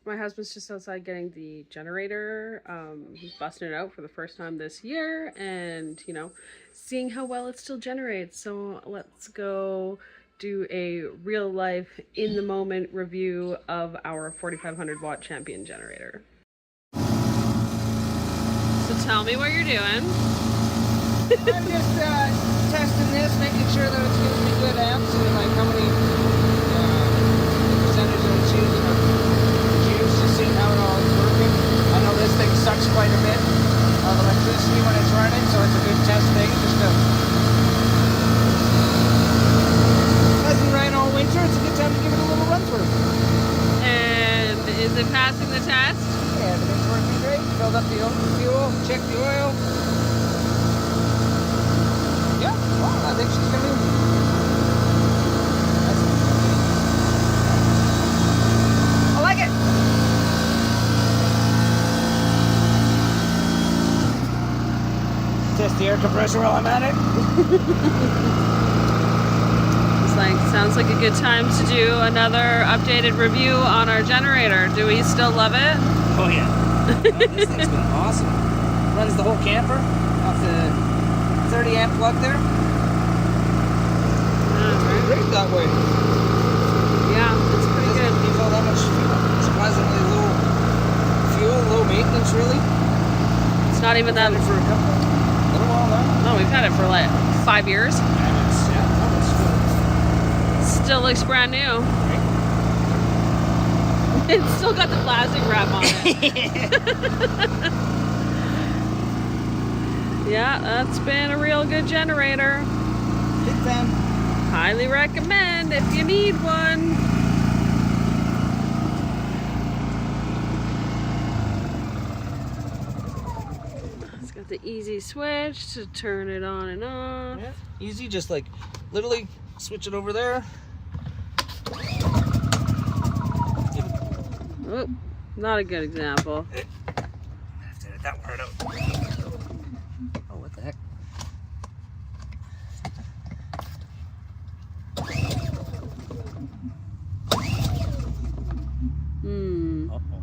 My husband's just outside getting the generator. He's busting it out for the first time this year and, you know, seeing how well it still generates. So let's go do a real life, in the moment review of our 4,500 watt Champion generator. So tell me what you're doing. I'm just testing this, making sure that it's giving me good amps and like how many percentage that it's using of juice, just seeing how it all is working. I know this thing sucks quite a bit of electricity when it's running, so it's a good test thing. Just to hasn't ran all winter, it's a good time to give it a little run through. And is it passing the test? Yeah, everything's working great. Filled up the fuel, checked the oil. Yeah, well, I think she's gonna be. I like it. Test the air compressor while I'm at it. It's like, sounds like a good time to do another updated review on our generator. Do we still love it? Oh yeah. This thing's been awesome. Runs the whole camper off the 30 amp plug there. Right. Great that way. Yeah, it's pretty good. You feel that much surprisingly low fuel, low maintenance really. It's not even that. For a little while now. No, we've had it for like 5 years. And it's, yeah, no, it's good. Still looks brand new. It's still got the plastic wrap on it. Yeah, that's been a real good generator. Big fan. Highly recommend if you need one. It's got the easy switch to turn it on and off. Yeah, easy, just like literally switch it over there. Oh, not a good example. I have to edit that part out. Oh, what the heck? Hmm. Uh-oh.